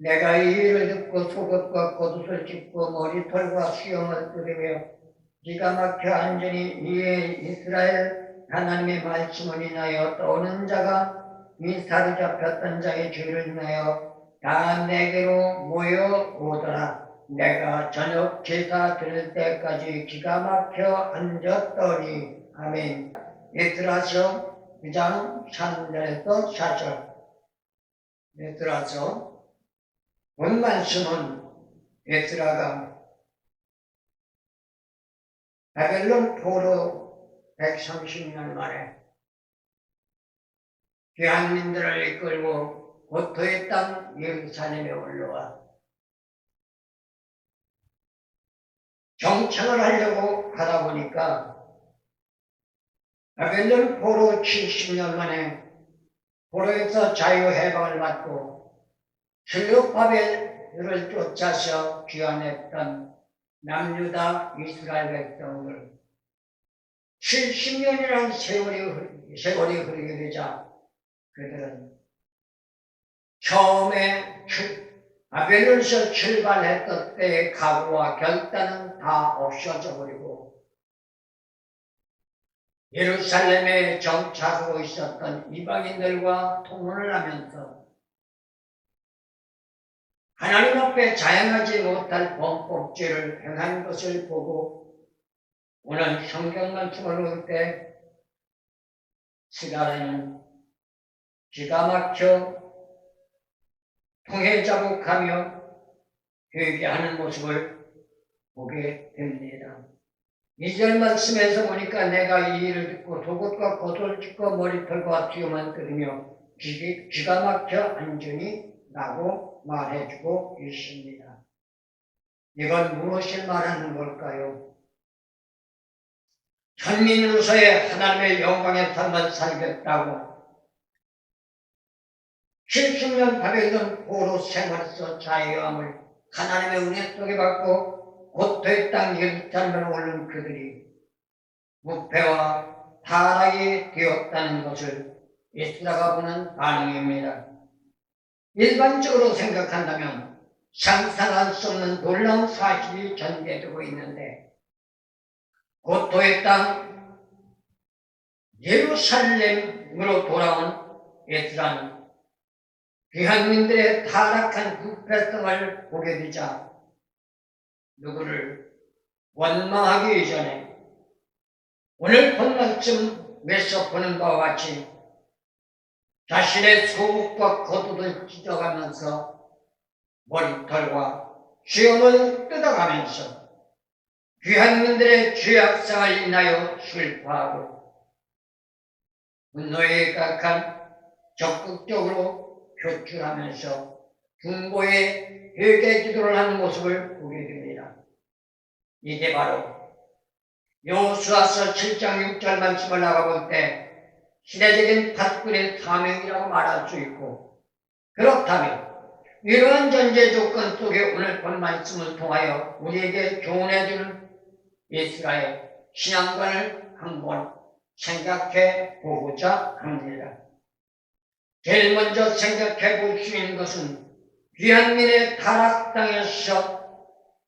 내가 이 일을 듣고 속옷과 겉옷을 찢고 머리털과 수염을 뜯으며 기가 막혀 앉으니 이에 이스라엘 하나님의 말씀을 인하여 떠오는 자가 이 사로잡혔던 자의 죄를 인하여 다 내게로 모여오더라. 내가 저녁 제사 드릴 때까지 기가 막혀 앉았더니. 아멘. 에스라서 9장 3절에서 4절. 에스라서 본 말씀은 에스라가 바벨론 포로 130년 만에 귀한민들을 이끌고 고토의 땅 예루살렘에 올라와 정착을 하려고 하다 보니까 바벨론 포로 70년 만에 포로에서 자유해방을 받고 슬룹바벨을 쫓아서 귀환했던 남유다 이스라엘 백성들 70년이라는 세월이 흐르게 되자 그들은 처음에 바벨론에서 출발했던 때의 각오와 결단은 다 없어져 버리고 예루살렘에 정착하고 있었던 이방인들과 통혼을 하면서 하나님 앞에 자행하지 못할 범법죄를 행한 것을 보고 오늘 성경 말씀을 볼 때 시가라는 기가 막혀 통해 자복하며 회개하는 모습을 보게 됩니다. 2절 말씀에서 보니까 내가 이 일을 듣고 속옷과 겉옷을 찢고 머리털과 수염만 뜯으며 기가 막혀 앉으니 라고 말해주고 있습니다. 이건 무엇을 말하는 걸까요? 천민으로서의 하나님의 영광의 삶을 살겠다고 70년 바벨론 포로 생활에서 자유함을 하나님의 은혜 속에 받고 고토의 땅 예루살렘에 오른 그들이 부패와 타락이 되었다는 것을 에스라가 보는 반응입니다. 일반적으로 생각한다면 상상할 수 없는 놀라운 사실이 전개되고 있는데 고토의 땅 예루살렘으로 돌아온 에스라는 귀한민들의 타락한 부패성을 보게 되자 누구를 원망하기 이전에 오늘 본 말씀에서 보는 바와 같이 자신의 속옷과 겉옷을 찢어가면서 머리털과 수염을 뜯어가면서 귀한민들의 죄악성을 인하여 슬퍼하고 분노에 각한 적극적으로 표출하면서 중보의 회개 기도를 하는 모습을 보게 됩니다. 이게 바로 여호수아서 7장 6절 말씀을 나가볼 때 시대적인 파수꾼의 사명이라고 말할 수 있고 그렇다면 이러한 전제 조건 속에 오늘 본 말씀을 통하여 우리에게 교훈해주는 이스라엘 신앙관을 한번 생각해 보고자 합니다. 제일 먼저 생각해 볼 수 있는 것은 귀한민의 타락당에서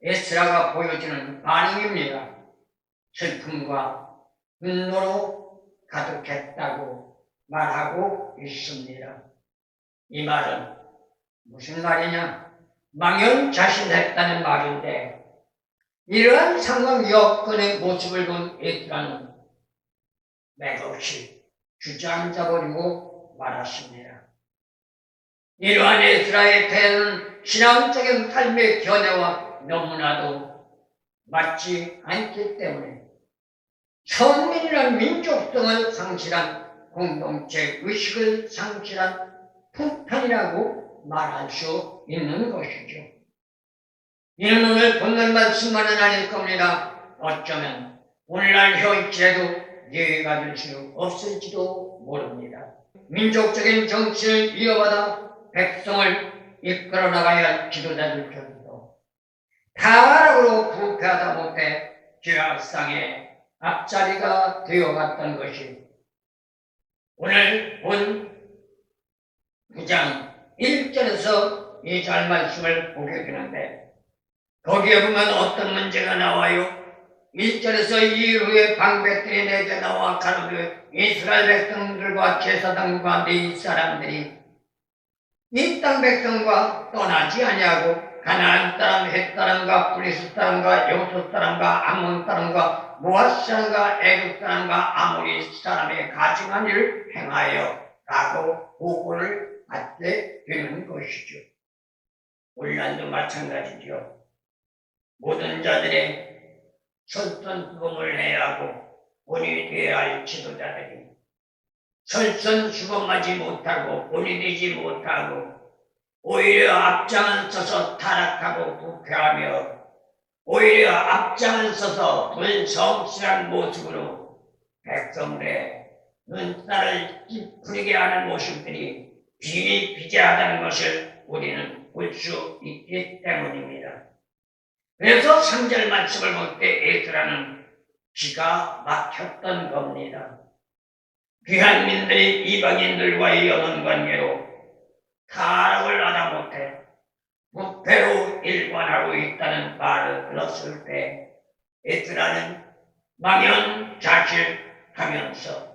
에스라가 보여주는 반응입니다. 슬픔과 분노로 가득했다고 말하고 있습니다. 이 말은 무슨 말이냐? 망연자실했다는 말인데 이러한 상황 여건의 모습을 본 에스라는 맥없이 주저앉아버리고 말았습니다. 이러한 에스라의 태도는 신앙적인 삶의 견해와 너무나도 맞지 않기 때문에 선민이란 민족성을 상실한 공동체 의식을 상실한 풍탄이라고 말할 수 있는 것이죠. 이는 오늘 본문 말씀만은 아닐 겁니다. 어쩌면 오늘날 현실에도 예외가 될 수 없을지도 모릅니다. 민족적인 정치를 이어받아 백성을 이끌어 나가야 할 지도자들조차도 타락으로 부패하다 못해 죄악상의 앞자리가 되어갔던 것이 오늘 본 9장 1절에서 이 잘 말씀을 보게 되는데 거기에 보면 어떤 문제가 나와요? 1절에서 이후에 방백들이 내게 나와 가로되 이스라엘 백성들과 제사장과 네 사람들이 이 땅 백성과 떠나지 아니하고 가나안 사람, 헷 사람과 브리스 사람과 여호수 사람과 암몬 사람과 모압 사람과 애굽 사람과 아모리 사람의 가증한 일을 행하여 라고 보고를 받게 되는 것이죠. 오늘날도 마찬가지죠. 모든 자들의 설선수범을 해야 하고 본이 되어야 할 지도자들이 설선수범하지 못하고 본이 되지 못하고 오히려 앞장을 서서 타락하고 부패하며 오히려 앞장을 서서 불성실한 모습으로 백성들의 눈살을 찌푸리게 하는 모습들이 비일비재하다는 것을 우리는 볼 수 있기 때문입니다. 그래서 3절 말씀을 볼 때 에스라는 기가 막혔던 겁니다. 귀한 민들이 이방인들과의 연원관계로 타락을 하다 못해 부패로 일관하고 있다는 말을 들었을 때 에스라는 망연자실하면서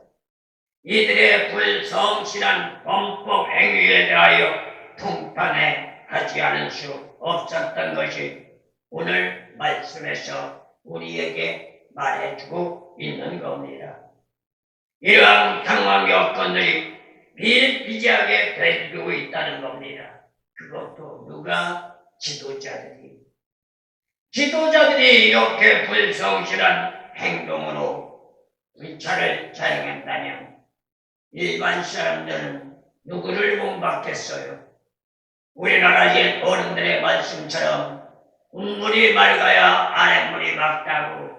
이들의 불성실한 범법 행위에 대하여 통탄해하지 않을 수 없었던 것이 오늘 말씀에서 우리에게 말해주고 있는 겁니다. 이러한 상황 여건들이 비일비재하게 되고 있다는 겁니다. 그것도 누가? 지도자들이 이렇게 불성실한 행동으로 불찰을 자행한다면 일반 사람들은 누구를 본받겠어요? 우리나라 옛 어른들의 말씀처럼 국물이 맑아야 아랫물이 맑다고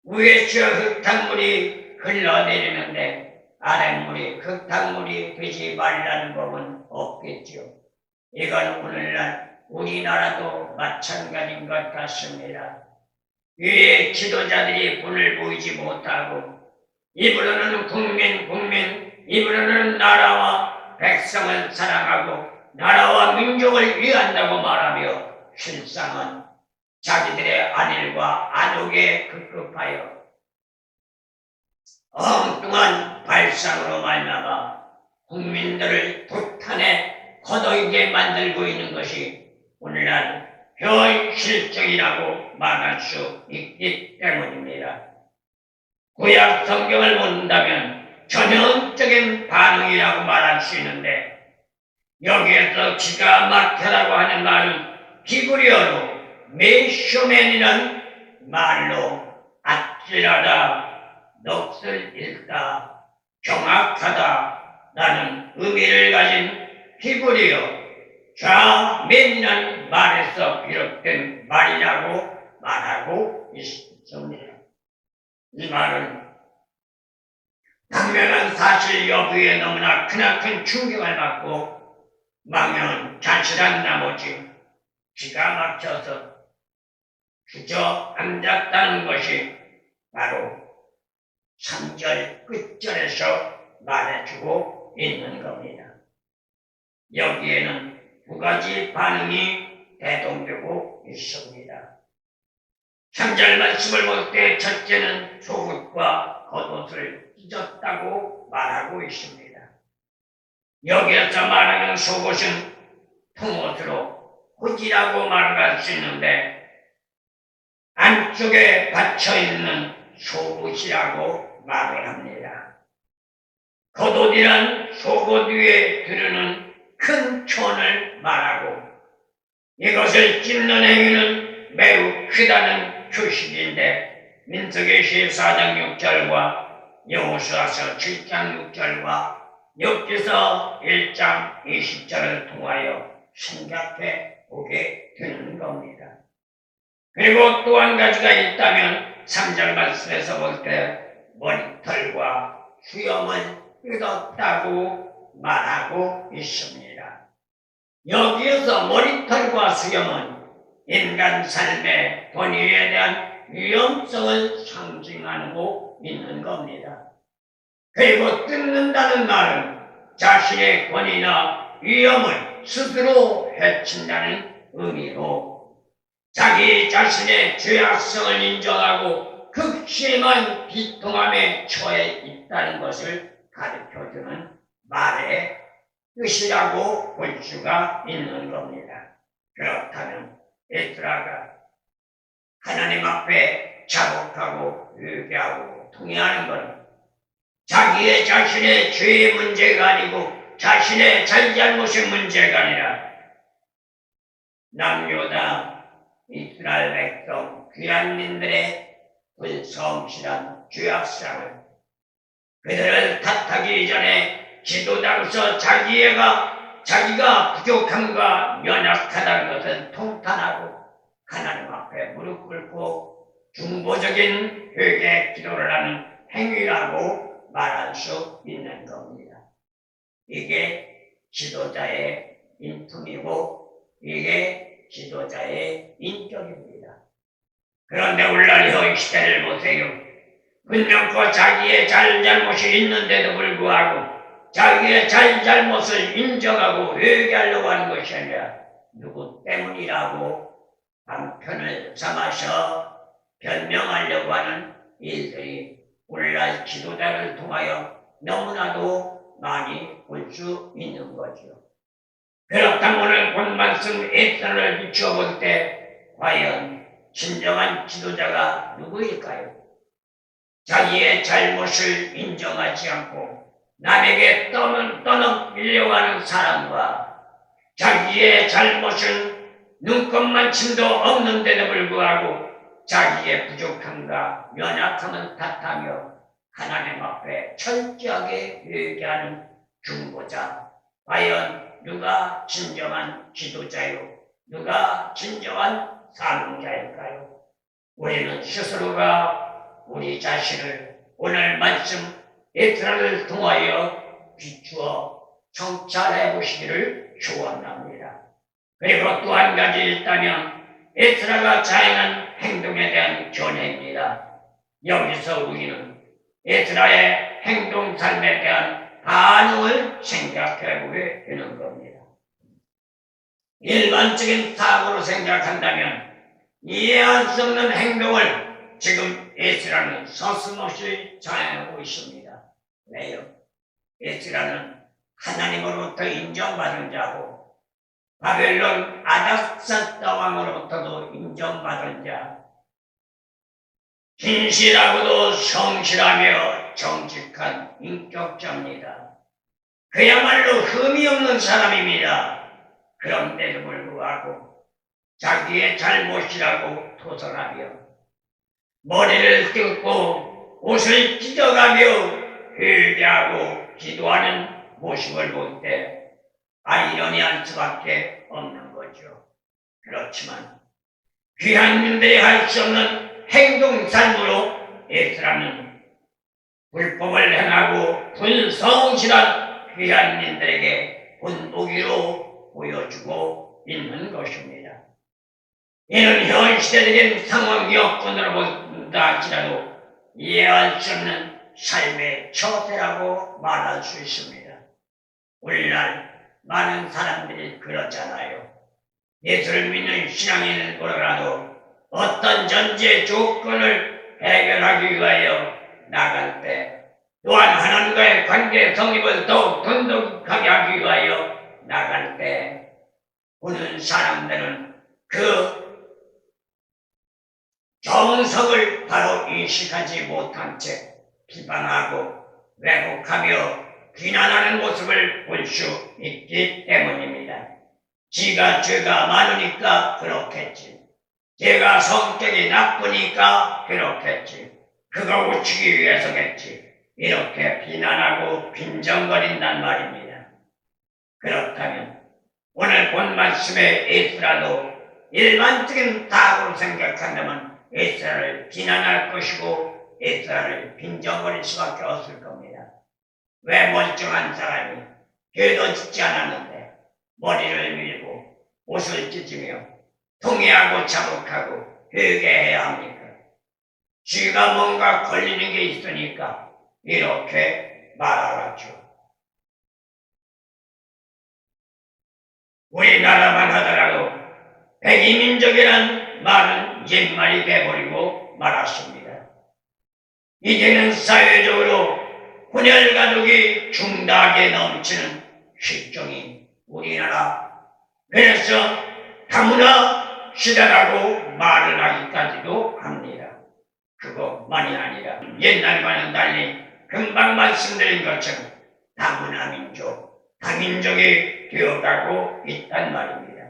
위에서 흙탕물이 흘러내리는데 아랫물이 흙탕물이 되지 말라는 법은 없겠죠. 이건 오늘날 우리나라도 마찬가지인 것 같습니다. 위에 지도자들이 본을 보이지 못하고 입으로는 국민, 입으로는 나라와 백성을 사랑하고 나라와 민족을 위한다고 말하며 실상은 자기들의 안일과 안욕에 급급하여 엉뚱한 발상으로 말미암아 국민들을 도탄에 거둬이게 만들고 있는 것이 오늘날 현실적이라고 말할 수 있기 때문입니다. 구약 성경을 본다면 전형적인 반응이라고 말할 수 있는데 여기에서 기가 막혀라고 하는 말은 히브리어로 메쇼맨이라는 말로 아찔하다, 넋을 잃다, 경악하다라는 의미를 가진 히브리어 좌맨이라는 말에서 비롯된 말이라고 말하고 있습니다. 이 말은 당면한 사실 여부에 너무나 크나큰 충격을 받고 망연자실한 나머지 기가 막혀서 그저 앉았다는 것이 바로 3절 끝절에서 말해주고 있는 겁니다. 여기에는 두 가지 반응이 대동되고 있습니다. 3절 말씀을 볼 때 첫째는 속옷과 겉옷을 찢었다고 말하고 있습니다. 여기에서 말하는 속옷은 통옷으로 호지라고 말할 수 있는데 안쪽에 받쳐있는 속옷이라고 말을 합니다. 겉옷이란 속옷 위에 두르는 큰 천을 말하고 이것을 찢는 행위는 매우 크다는 표식인데 민수기 14장 6절과 여호수아서 7장 6절과 욥기서 1장 20절을 통하여 생각해 보게 되는 겁니다. 그리고 또 한 가지가 있다면 3절 말씀에서 볼 때 머리털과 수염을 뜯었다고 말하고 있습니다. 여기에서 머리털과 수염은 인간 삶의 권위에 대한 위험성을 상징하고 있는 겁니다. 그리고 뜯는다는 말은 자신의 권위나 위험을 스스로 해친다는 의미로 자기 자신의 죄악성을 인정하고 극심한 비통함에 처해 있다는 것을 가르쳐주는 말의 뜻이라고 볼 수가 있는 겁니다. 그렇다면 에스라가 하나님 앞에 자복하고 회개하고 통회하는 것은 자기의 자신의 죄의 문제가 아니고 자신의 잘잘못의 문제가 아니라 남유다 이스라엘 백성 귀한민들의 불성실한 죄악상을 그들을 탓하기 전에 지도자로서 자기가 부족함과 연약하다는 것을 통탄하고 하나님 앞에 무릎 꿇고 중보적인 회개 기도를 하는 행위라고 말할 수 있는 겁니다. 이게 지도자의 인품이고 이게 지도자의 인격입니다. 그런데 오늘날 현 시대를 보세요. 분명코 자기의 잘잘못이 있는데도 불구하고 자기의 잘잘못을 인정하고 회개하려고 하는 것이 아니라 누구 때문이라고 방편을 삼아서 변명하려고 하는 일들이 오늘날 지도자를 통하여 너무나도 많이 볼 수 있는 거죠. 그렇다면 오늘 본 말씀 에스라를 비추어볼 때 과연 진정한 지도자가 누구일까요? 자기의 잘못을 인정하지 않고 남에게 떠넘기려고 하는 사람과 자기의 잘못은 눈꼽만침도 없는데도 불구하고 자기의 부족함과 연약함을 탓하며 하나님 앞에 철저하게 회개하는 중보자. 과연 누가 진정한 지도자요? 누가 진정한 사명자일까요? 우리는 스스로가 우리 자신을 오늘 말씀 에스라를 통하여 비추어 성찰해 보시기를 축원합니다. 그리고 또 한 가지 있다면 에스라가 자행한 행동에 대한 견해입니다. 여기서 우리는 에스라의 행동 삶에 대한 반응을 생각해 보게 되는 겁니다. 일반적인 사고로 생각한다면 이해할 수 없는 행동을 지금 에스라는 서슴없이 자행하고 있습니다. 왜요? 에스라는 하나님으로부터 인정받은 자고 바벨론 아닥사스다 왕으로부터도 인정받은 자, 신실하고도 성실하며 정직한 인격자입니다. 그야말로 흠이 없는 사람입니다. 그런데도 불구하고 자기의 잘못이라고 토설하며 머리를 뜯고 옷을 찢어가며 회개하고 기도하는 모습을 볼 때 아이러니할 수밖에 없는 거죠. 그렇지만 귀한 분들이 할 수 없는 행동 삶으로 에스라는 불법을 행하고 불성실한 귀한 민들에게 본보기로 보여주고 있는 것입니다. 이는 현 시대적인 상황 여건으로 본다 할지라도 이해할 수 없는 삶의 처세라고 말할 수 있습니다. 오늘날 많은 사람들이 그렇잖아요. 예수를 믿는 신앙인을 보더라도 어떤 전제 조건을 해결하기 위하여 나갈 때 또한 하나님과의 관계 성립을 더욱 돈독하게 하기 위하여 나갈 때 보는 사람들은 그 정석을 바로 인식하지 못한 채 비방하고 왜곡하며 비난하는 모습을 볼 수 있기 때문입니다. 지가 죄가 많으니까 그렇겠지. 제가 성격이 나쁘니까 그렇겠지. 그거 고치기 위해서겠지. 이렇게 비난하고 빈정거린단 말입니다. 그렇다면 오늘 본 말씀의 에스라도 일반적인 다고로 생각한다면 에스라를 비난할 것이고 에스라를 빈정거릴 수밖에 없을 겁니다. 왜 멀쩡한 사람이 죄도 짓지 않았는데 머리를 밀고 옷을 찢으며 통회하고 자복하고 회개해야 합니까? 쥐가 뭔가 걸리는 게 있으니까 이렇게 말하라죠. 우리나라만 하더라도 백이민족이란 말은 옛말이 돼버리고 말았습니다. 이제는 사회적으로 혼혈가족이 중대하게 넘치는 실종인 우리나라. 그래서 다문화 시대라고 말을 하기까지도 합니다. 그것만이 아니라 옛날과는 달리 금방 말씀드린 것처럼 다문화 민족, 다민족이 되어가고 있단 말입니다.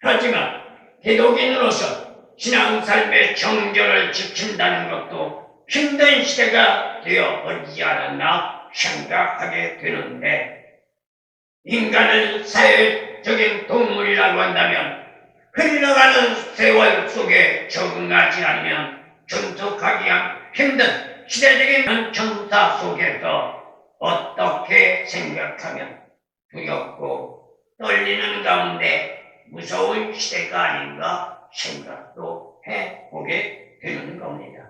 하지만 기독인으로서 신앙삶의 정결을 지킨다는 것도 힘든 시대가 되어버리지 않았나 생각하게 되는데, 인간을 사회적인 동물이라고 한다면 흘러가는 세월 속에 적응하지 않으면 존속하기 힘든 시대적인 정사 속에서 어떻게 생각하면 두렵고 떨리는 가운데 무서운 시대가 아닌가 생각도 해보게 되는 겁니다.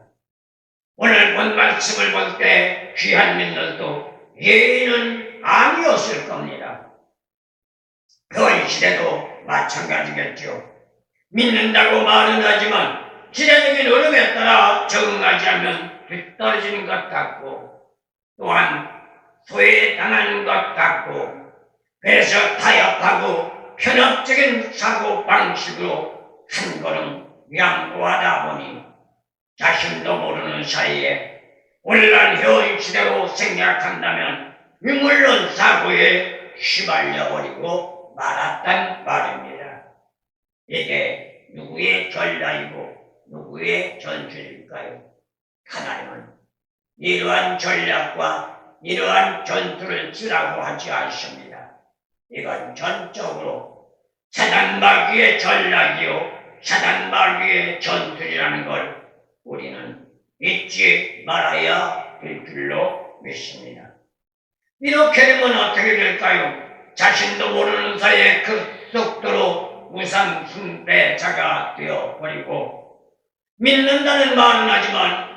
오늘 본 말씀을 볼 때 귀한 민들도 예인은 아니었을 겁니다. 그 시대도 마찬가지겠죠. 믿는다고 말은 하지만 시대적인 흐름에 따라 적응하지 않으면 뒤떨어지는 것 같고, 또한 소외당하는 것 같고, 그래서 타협하고 편협적인 사고방식으로 한 걸음 양보하다 보니 자신도 모르는 사이에 오늘날 현 시대로 생각한다면 유물론 사고에 휘말려버리고 말았단 말입니다. 이게 누구의 전략이고 누구의 전술일까요? 하나님은 이러한 전략과 이러한 전투를 쓰라고 하지 않습니다. 이건 전적으로 사단마귀의 전략이요 사단마귀의 전술이라는 걸 우리는 잊지 말아야 될 줄로 믿습니다. 이렇게 되면 어떻게 될까요? 자신도 모르는 사이에 그 속도로 우상 숭배자가 되어버리고, 믿는다는 말은 하지만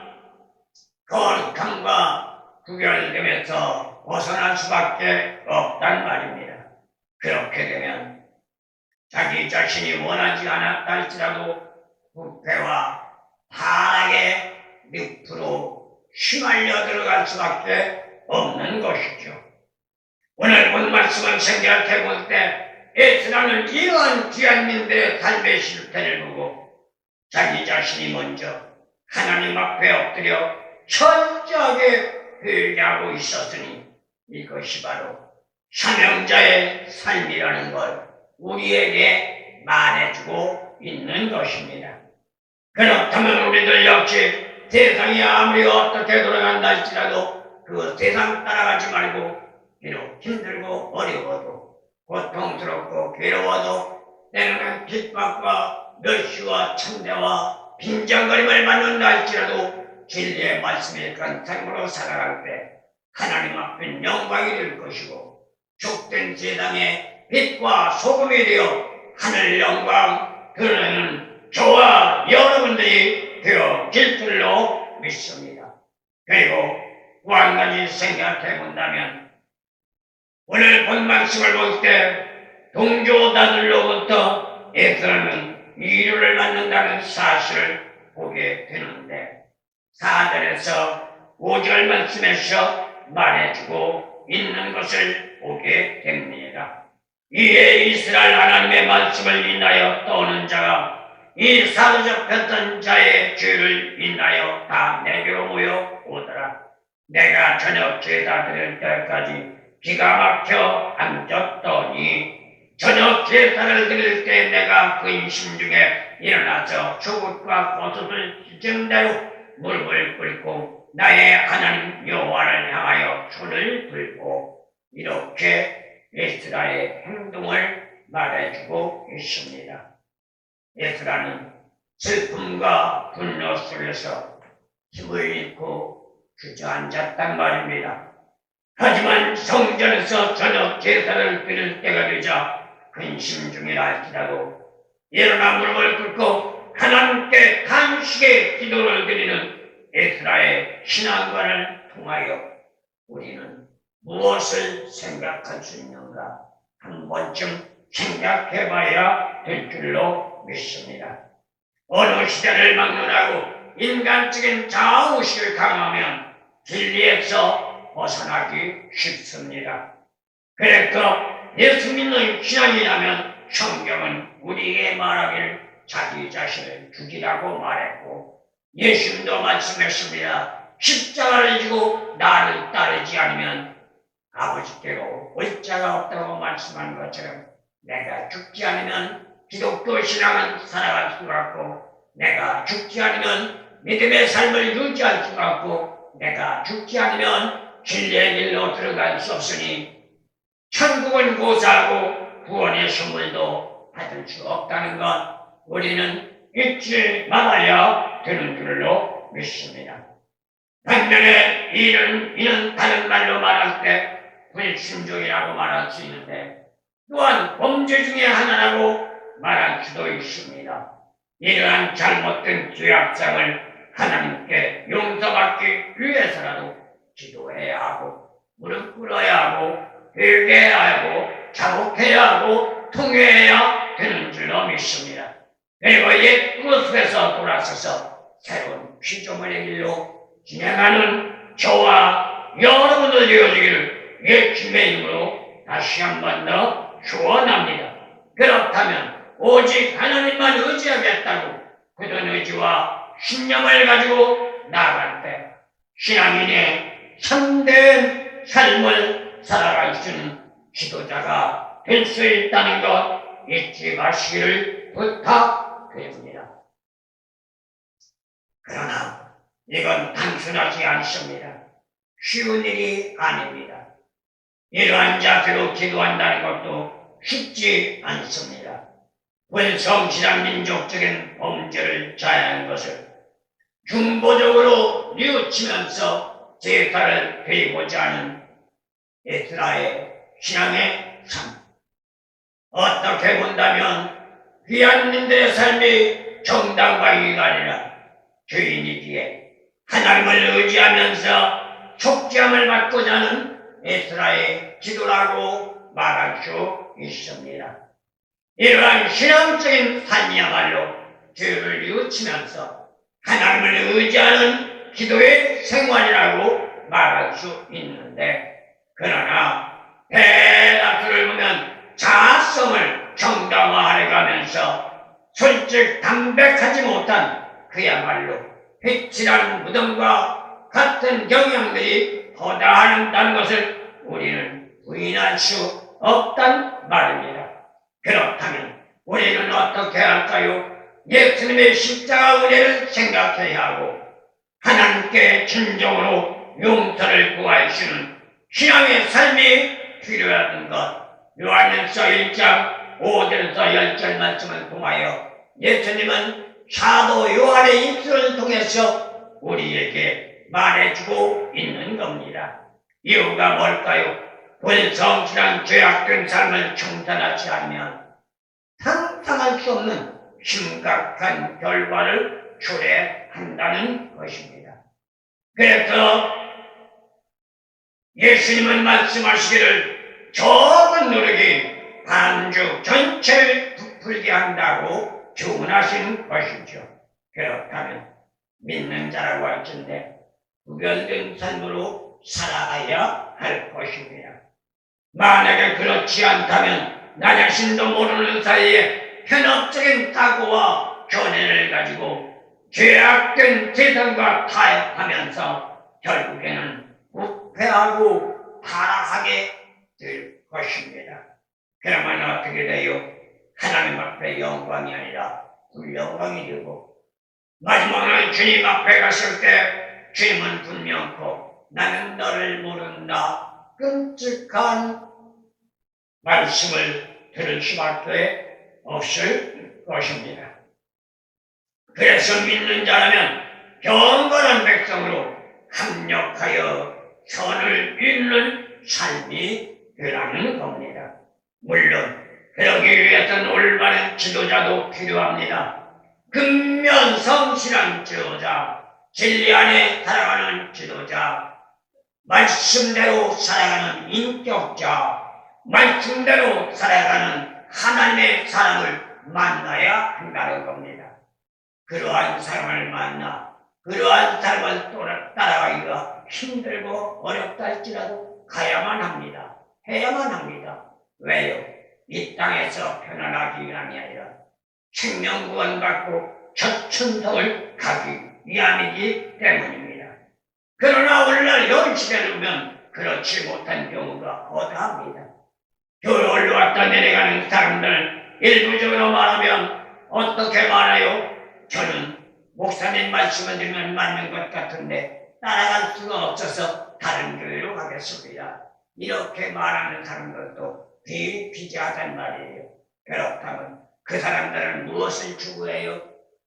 거룩함과 구별되면서 벗어날 수밖에 없단 말입니다. 그렇게 되면 자기 자신이 원하지 않았다 할지라도 부패와 타락의 늪으로 휘말려 들어갈 수밖에 없는 것이죠. 오늘 본 말씀을 생각해 볼 때 에스라는 이러한 귀한 민들의 삶의 실패를 보고 자기 자신이 먼저 하나님 앞에 엎드려 철저하게 회개하고 있었으니 이것이 바로 사명자의 삶이라는 걸 우리에게 말해주고 있는 것입니다. 그렇다면 우리들 역시 세상이 아무리 어떻게 돌아간다 할지라도 그 세상 따라가지 말고, 비록 힘들고 어려워도 고통스럽고 괴로워도 때로는 핍박과 멸시와 참대와 빈정거림을 받는다 할지라도 진리의 말씀에 간 삶으로 살아갈 때 하나님 앞에 영광이 될 것이고, 족된 세상의 빛과 소금이 되어 하늘 영광 드러내는 저와 여러분들이 되어질 줄로 믿습니다. 그리고 또 한 가지 생각해 본다면, 오늘 본 말씀을 볼 때 동조자들로부터 에스라는 위로를 받는다는 사실을 보게 되는데, 4절에서 5절 말씀에서 말해주고 있는 것을 보게 됩니다. 이에 이스라엘 하나님의 말씀을 인하여 떠오는 자가 이 사로잡혔던 자의 죄를 인하여 다 내게로 모여 오더라. 내가 저녁 제사 드릴 때까지 기가 막혀 앉았더니 저녁 제사를 드릴 때 내가 근심 중에 일어나서 조국과 버섯을 찢은 대로 물을 끓이고 나의 하나님 여호와를 향하여 손을 들고 이렇게 에스라의 행동을 말해주고 있습니다. 에스라는 슬픔과 분노 속에서 힘을 잃고 주저앉았단 말입니다. 하지만 성전에서 저녁 제사를 드릴 때가 되자 근심 중이라 할지라도 일어나 무릎을 꿇고 하나님께 간식의 기도를 드리는 에스라의 신앙관을 통하여 우리는 무엇을 생각할 수 있는가 한 번쯤 생각해봐야 될 줄로 믿습니다. 어느 시대를 막론하고 인간적인 자아의식을 강하면 진리에서 벗어나기 쉽습니다. 그래서 예수 믿는 신앙이라면 성경은 우리에게 말하기를 자기 자신을 죽이라고 말했고 예수님도 말씀했습니다. 십자가를 지고 나를 따르지 않으면 아버지께로 올 자가 없다고 말씀한 것처럼 내가 죽지 않으면 기독교 신앙은 살아갈 수가 없고 내가 죽지 않으면 믿음의 삶을 유지할 수가 없고 내가 죽지 않으면 진리의 길로 들어갈 수 없으니 천국은 고사하고 구원의 선물도 받을 수 없다는 것 우리는 잊지 말아야 되는 줄로 믿습니다. 반면에 이는 다른 말로 말할 때 불순종이라고 말할 수 있는데 또한 범죄 중에 하나라고 말할 수도 있습니다. 이러한 잘못된 죄악상을 하나님께 용서받기 위해서라도 기도해야 하고 무릎 꿇어야 하고 회개해야 하고 자복해야 하고 통회해야 되는 줄로 믿습니다. 그리고 옛 모습에서 돌아서서 새로운 피조물의 길로 진행하는 저와 여러분들 되어지기를 예수님의 이름으로 다시 한 번 더 축원합니다. 그렇다면 오직 하나님만 의지하겠다고 굳은 의지와 신념을 가지고 나아갈 때 신앙인의 참된 삶을 살아갈 수 있는 지도자가 될 수 있다는 것 잊지 마시기를 부탁드립니다. 그러나 이건 단순하지 않습니다. 쉬운 일이 아닙니다. 이러한 자세로 기도한다는 것도 쉽지 않습니다. 불성실한 민족적인 범죄를 자해하는 것을 중보적으로 뉘우치면서 제사를 드리고자 하는 에스라의 신앙의 삶. 어떻게 본다면 귀한 민들의 삶이 정당방위가 아니라 죄인이기에 하나님을 의지하면서 속죄함을 받고자 하는 에스라의 기도라고 말할 수 있습니다. 이러한 신앙적인 삶이야말로 죄를 뉘우치면서 하나님을 의지하는 기도의 생활이라고 말할 수 있는데 그러나 대다수를 보면 자아성을 정당화하려 가면서 솔직 담백하지 못한 그야말로 빛이란 무덤과 같은 경향들이 허다한다는 것을 우리는 부인할 수 없단 말입니다. 그렇다면 우리는 어떻게 할까요? 예수님의 십자가 은혜를 생각해야 하고 하나님께 진정으로 용서를 구하시는 신앙의 삶이 필요하다는 것 요한일서 1장 5절에서 10절 말씀을 통하여 예수님은 사도 요한의 입술을 통해서 우리에게 말해주고 있는 겁니다. 이유가 뭘까요? 불성실한 죄악된 삶을 청산하지 않으면 상상할 수 없는 심각한 결과를 초래한다는 것입니다. 그래서 예수님은 말씀하시기를 적은 노력이 반주 전체를 부풀게 한다고 주문하신 것이죠. 그렇다면 믿는 자라고 할 텐데 구별된 삶으로 살아가야 할 것입니다. 만약에 그렇지 않다면 나 자신도 모르는 사이에 편협적인 사고와 견해를 가지고 죄악된 세상과 타협하면서 결국에는 부패하고 타락하게 될 것입니다. 그러면 어떻게 돼요? 하나님 앞에 영광이 아니라 불영광이 되고 마지막에 주님 앞에 갔을 때 주님은 분명코 나는 너를 모른다 끔찍한 말씀을 들을 수밖에 없을 것입니다. 그래서 믿는 자라면 경건한 백성으로 합력하여 선을 잇는 삶이 되라는 겁니다. 물론 그러기 위해서는 올바른 지도자도 필요합니다. 근면 성실한 지도자, 진리 안에 살아가는 지도자, 말씀대로 살아가는 인격자, 말씀대로 살아가는 하나님의 사람을 만나야 한다는 겁니다. 그러한 사람을 만나 그러한 사람을 따라가기가 힘들고 어렵다 할지라도 가야만 합니다. 해야만 합니다. 왜요? 이 땅에서 편안하기 위함이 아니라 생명 구원받고 저천성을 가기 위함이기 때문입니다. 그러나 오늘날 영시대를 보면 그렇지 못한 경우가 허다합니다. 교회 올라왔다 내려가는 사람들 일부적으로 말하면 어떻게 말해요? 저는 목사님 말씀을 들으면 맞는 것 같은데 따라갈 수가 없어서 다른 교회로 가겠습니다. 이렇게 말하는 사람들도 비일비재하단 말이에요. 그렇다면 그 사람들은 무엇을 추구해요?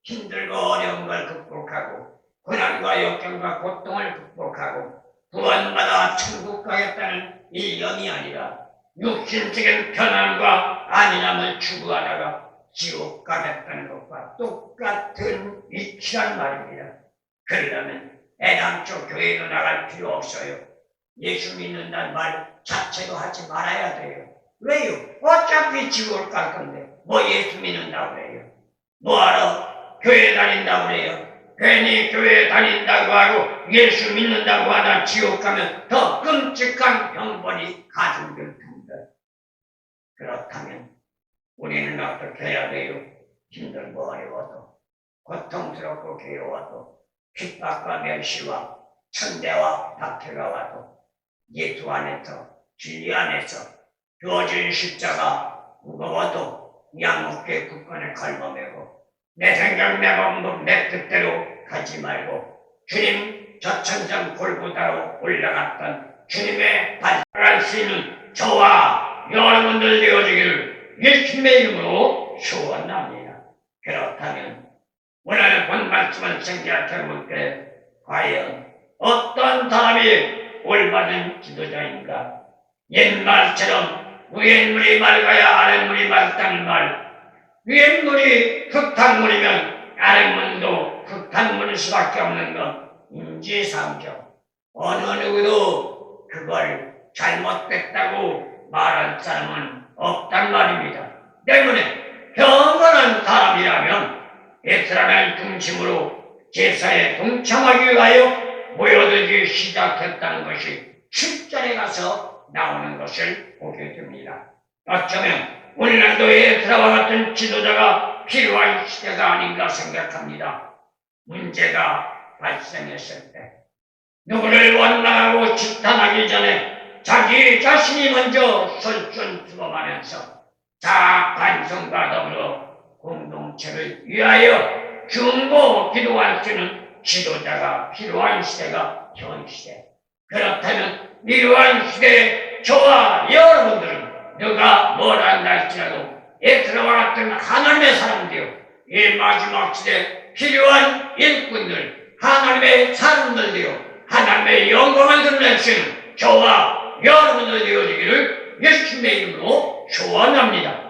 힘들고 어려운 걸 극복하고 고난과 역경과 고통을 극복하고 구원받아 천국 가겠다는 일념이 아니라 육신적인 편안과 안일함을 추구하다가 지옥 가겠다는 것과 똑같은 이치란 말입니다. 그러려면 애당초 교회로 나갈 필요 없어요. 예수 믿는다는 말 자체도 하지 말아야 돼요. 왜요? 어차피 지옥 갈 건데 뭐 예수 믿는다고 그래요? 뭐하러 교회 다닌다고 그래요? 괜히 교회 다닌다고 하고 예수 믿는다고 하다 지옥 가면 더 끔찍한 형벌이 가중될 텐데. 그렇다면 우리는 어떻게 해야 돼요? 힘들고 어려워도 고통스럽고 괴로워도 핍박과 멸시와 천대와 박해가 와도 예수 안에서 진리 안에서 주어진 십자가 무거워도 양목의 굳건에 걸머매고 내 생각 내 방법 내 뜻대로 가지 말고 주님 저천성 골고다로 올라갔던 주님의 발할 수 있는 저와 여러분들 되어지기를 예수님의 이름으로 소원합니다. 그렇다면 오늘 본 말씀을 생각해 볼 때 과연 어떤 사람이 올바른 지도자인가? 옛말처럼 위에 물이 맑아야 아래 물이 맑다는 말, 위에 물이 흙탕물이면 아래 물도 흙탕물일 수밖에 없는 것 인지상정. 어느 누구도 그걸 잘못됐다고 말할 사람은 없단 말입니다. 때문에 경건한 사람이라면 이스라엘 중심으로 제사에 동참하기 위하여 모여들기 시작했다는 것이 7절에 가서 나오는 것을 보게 됩니다. 어쩌면 오늘날도 에스라와 같은 지도자가 필요한 시대가 아닌가 생각합니다. 문제가 발생했을 때 누구를 원망하고 집탄하기 전에 자기 자신이 먼저 솔선수범하면서 자아 반성과 더불어 공동체를 위하여 중보 기도할 수 있는 지도자가 필요한 시대가 현 시대. 그렇다면 이러한 시대에 저와 여러분들은 누가 뭐라 한다 할지라도 에스라와 같은 하나님의 사람들이요 이 마지막 시대에 필요한 일꾼들 하나님의 사람들이요 하나님의 영광을 드러낼 수 있는 저와 여러분들 되어지기를 예수님의 이름으로 소원합니다.